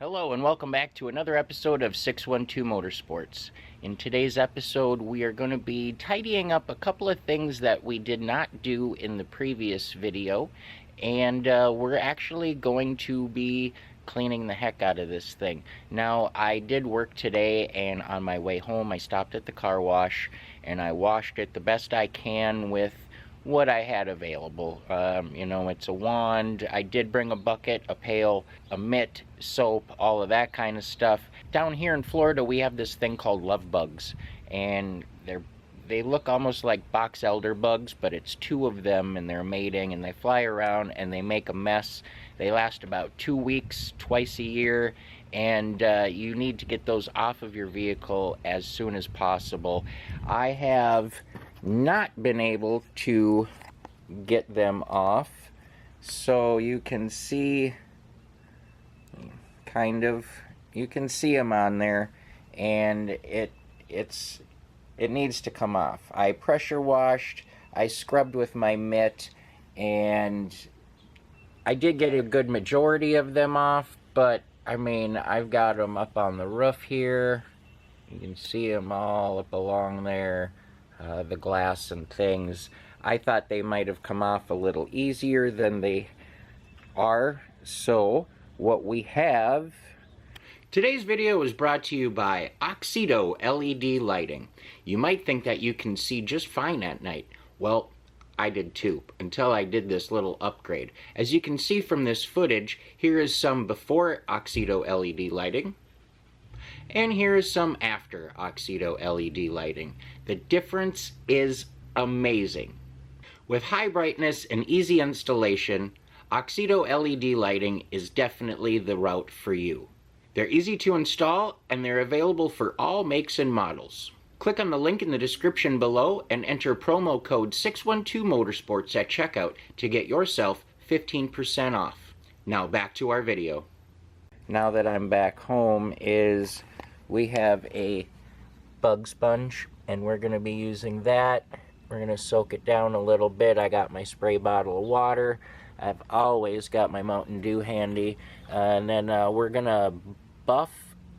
Hello and welcome back to another episode of 612 Motorsports. In today's episode we are going to be tidying up a couple of things that we did not do in the previous video, and we're actually going to be cleaning the heck out of this thing. Now, I did work today, and on my way home I stopped at the car wash and I washed it the best I can with what I had available. It's a wand. I did bring a bucket, a pail, a mitt, soap, all of that kind of stuff. Down here in Florida we have this thing called love bugs, and they look almost like box elder bugs, but it's two of them and they're mating and they fly around and they make a mess. They last about 2 weeks, twice a year, and you need to get those off of your vehicle as soon as possible. I have not been able to get them off, so you can see you can see them on there, and it needs to come off. I pressure washed, I scrubbed with my mitt, and I did get a good majority of them off, but I mean, I've got them up on the roof here. You can see them all up along there. The glass and things. I thought they might have come off a little easier than they are. So what we have... Today's video is brought to you by Oxedo LED lighting. You might think that you can see just fine at night. Well, I did too, until I did this little upgrade. As you can see from this footage, here is some before Oxedo LED lighting. And here is some after Oxedo LED lighting. The difference is amazing. With high brightness and easy installation, Oxedo LED lighting is definitely the route for you. They're easy to install, and they're available for all makes and models. Click on the link in the description below and enter promo code 612 Motorsports at checkout to get yourself 15% off. Now back to our video. Now that I'm back home, we have a bug sponge, and we're going to be using that. We're going to soak it down a little bit. I got my spray bottle of water. I've always got my Mountain Dew handy. And then we're going to buff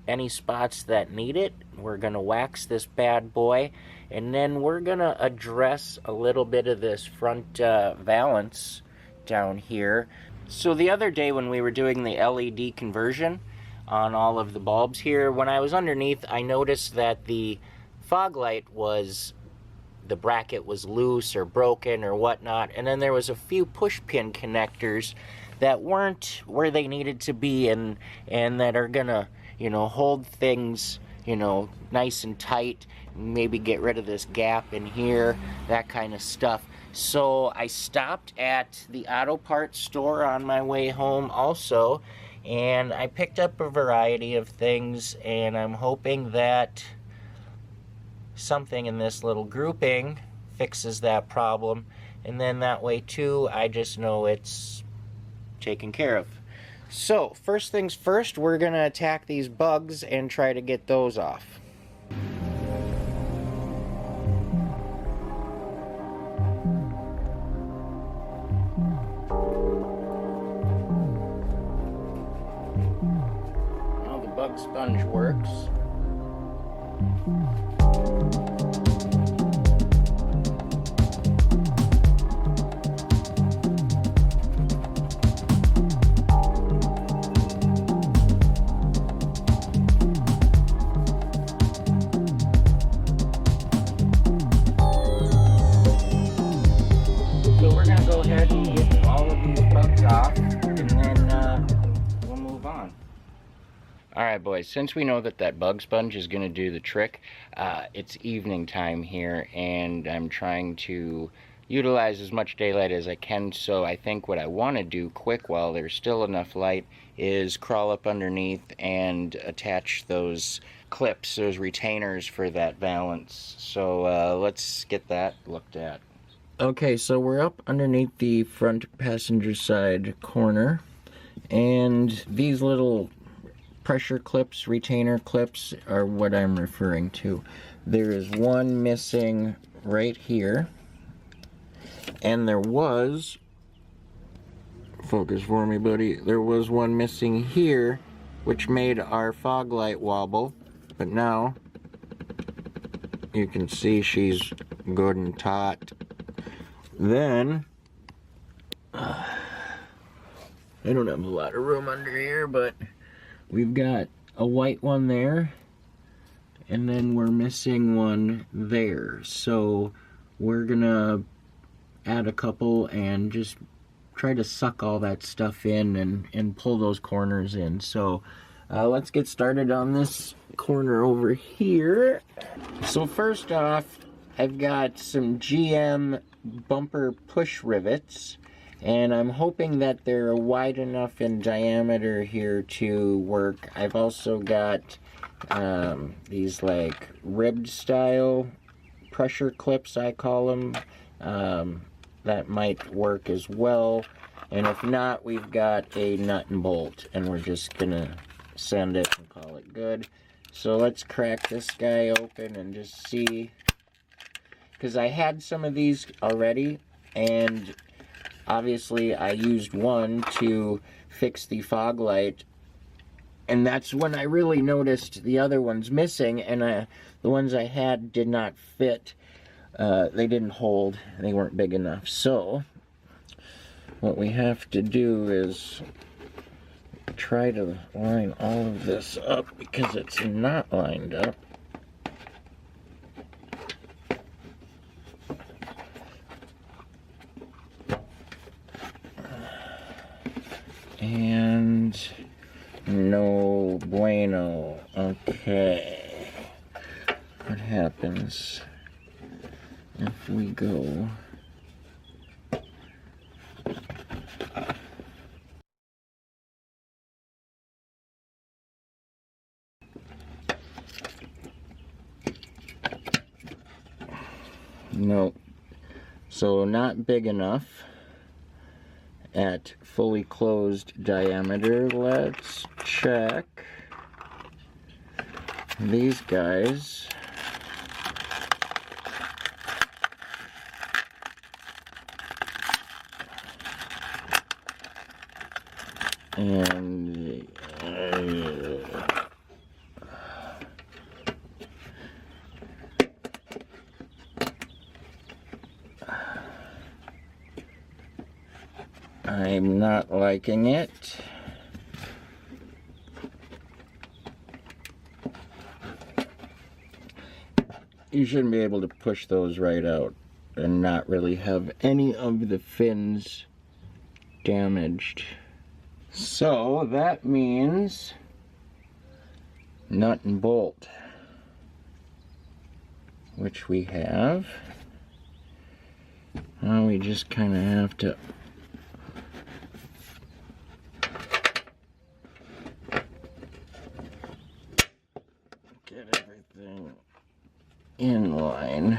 any spots that need it. We're going to wax this bad boy. And then we're going to address a little bit of this front valance down here. So the other day when we were doing the LED conversion on all of the bulbs here, when I was underneath, I noticed that the fog light the bracket was loose or broken or whatnot, and then there was a few push pin connectors that weren't where they needed to be, and that are gonna, hold things, nice and tight, maybe get rid of this gap in here, that kind of stuff. So I stopped at the auto parts store on my way home also, and I picked up a variety of things, and I'm hoping that something in this little grouping fixes that problem, and then that way too I just know it's taken care of. So first things first, we're gonna attack these bugs and try to get those off. Now the bug sponge works. Alright boys, since we know that bug sponge is going to do the trick, it's evening time here, and I'm trying to utilize as much daylight as I can, so I think what I want to do quick while there's still enough light is crawl up underneath and attach those clips, those retainers for that valance. So let's get that looked at. Okay, so we're up underneath the front passenger side corner, and these little pressure clips, retainer clips, are what I'm referring to. There is one missing right here, and there was, focus for me buddy, there was one missing here which made our fog light wobble, but now you can see she's good and taut. Then I don't have a lot of room under here, but we've got a white one there, and then we're missing one there. So we're gonna add a couple and just try to suck all that stuff in and pull those corners in. So let's get started on this corner over here. So first off, I've got some GM bumper push rivets, and I'm hoping that they're wide enough in diameter here to work. I've also got these like ribbed style pressure clips, I call them, that might work as well. And if not, we've got a nut and bolt, and we're just gonna send it and call it good. So let's crack this guy open and just see, because I had some of these already, and obviously I used one to fix the fog light, and that's when I really noticed the other ones missing, and the ones I had did not fit. They didn't hold, they weren't big enough. So what we have to do is try to line all of this up, because it's not lined up. And no bueno. Okay. What happens if we go no, so not big enough at fully closed diameter. Let's check these guys. And I'm not liking it. You shouldn't be able to push those right out and not really have any of the fins damaged. So that means nut and bolt, which we have. Now we just kind of have to get everything in line.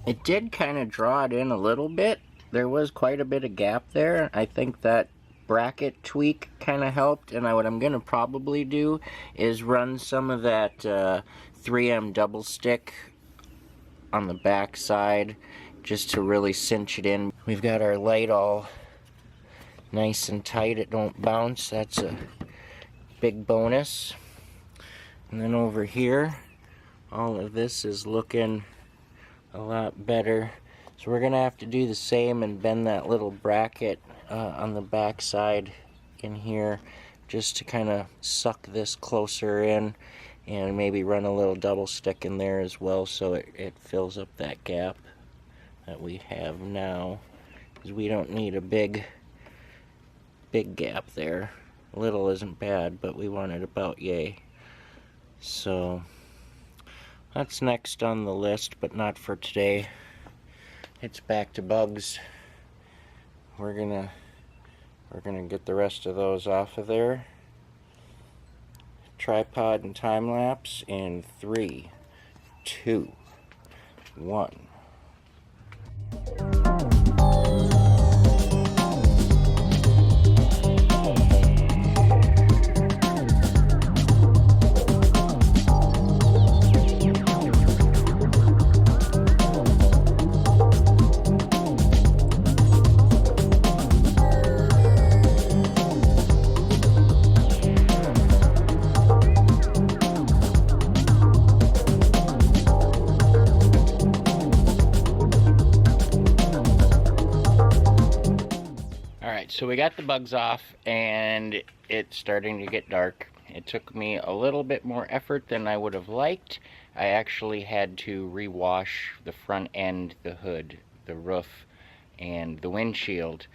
It did kind of draw it in a little bit. There was quite a bit of gap there. I think that bracket tweak kind of helped, and what I'm going to probably do is run some of that 3M double stick on the back side just to really cinch it in. We've got our light all nice and tight, it don't bounce. That's a big bonus. And then over here, all of this is looking a lot better. So we're gonna have to do the same and bend that little bracket on the back side in here just to kind of suck this closer in, and maybe run a little double stick in there as well so it fills up that gap that we have now, because we don't need a big gap there. Little isn't bad, but we want it about yay. So that's next on the list, but not for today. It's back to bugs. We're gonna get the rest of those off of there. Tripod and time lapse in 3, 2, 1. Alright, so we got the bugs off and it's starting to get dark. It took me a little bit more effort than I would have liked. I actually had to rewash the front end, the hood, the roof, and the windshield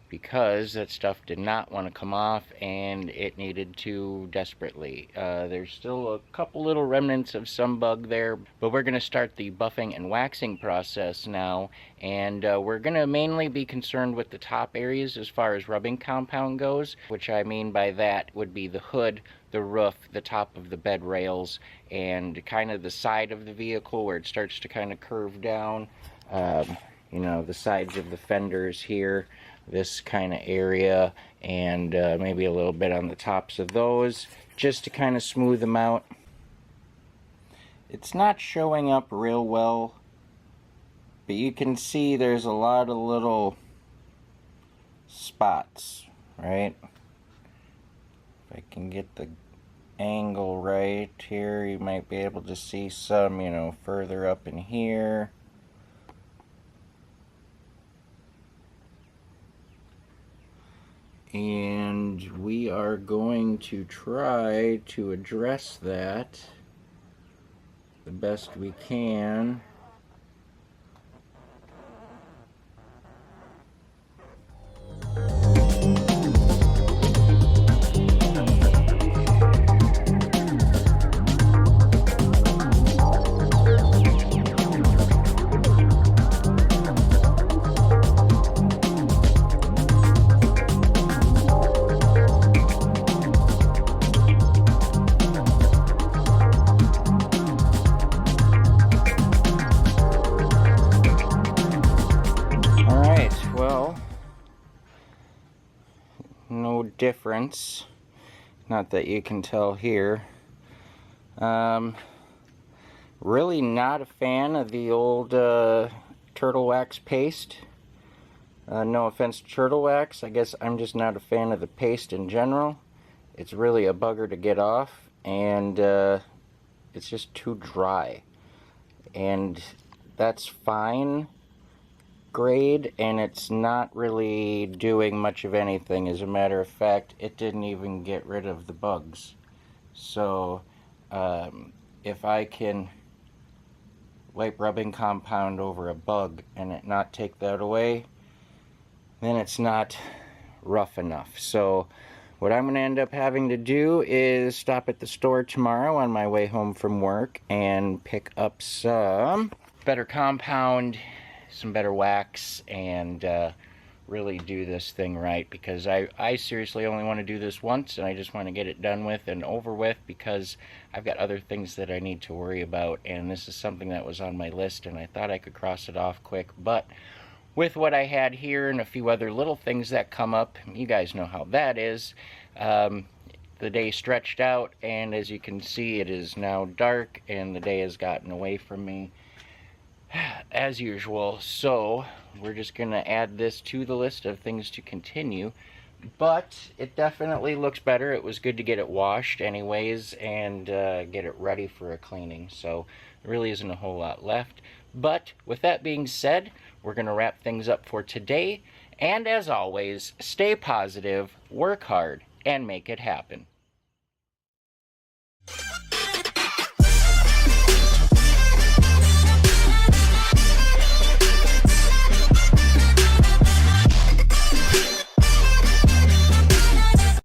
because that stuff did not want to come off and it needed to desperately. There's still a couple little remnants of some bug there, but we're going to start the buffing and waxing process now, and we're going to mainly be concerned with the top areas as far as rubbing compound goes, which I mean by that would be the hood, the roof, the top of the bed rails, and kind of the side of the vehicle where it starts to kind of curve down. You know, the sides of the fenders here, this kind of area, and maybe a little bit on the tops of those, just to kind of smooth them out. It's not showing up real well, but you can see there's a lot of little spots, right? If I can get the angle right here, you might be able to see some, you know, further up in here. And we are going to try to address that the best we can. No difference, not that you can tell here. Really not a fan of the old turtle wax paste. No offense to turtle wax, I guess I'm just not a fan of the paste in general. It's really a bugger to get off, and it's just too dry, and that's fine grade, and it's not really doing much of anything. As a matter of fact, it didn't even get rid of the bugs. So if I can wipe rubbing compound over a bug and it not take that away, then it's not rough enough. So what I'm going to end up having to do is stop at the store tomorrow on my way home from work and pick up some better compound, some better wax, and really do this thing right, because I seriously only want to do this once, and I just want to get it done with and over with, because I've got other things that I need to worry about, and this is something that was on my list and I thought I could cross it off quick. But with what I had here and a few other little things that come up, you guys know how that is, the day stretched out, and as you can see, it is now dark and the day has gotten away from me as usual. So we're just gonna add this to the list of things to continue, but it definitely looks better. It was good to get it washed anyways and get it ready for a cleaning, so there really isn't a whole lot left. But with that being said, we're gonna wrap things up for today, and as always, stay positive, work hard, and make it happen.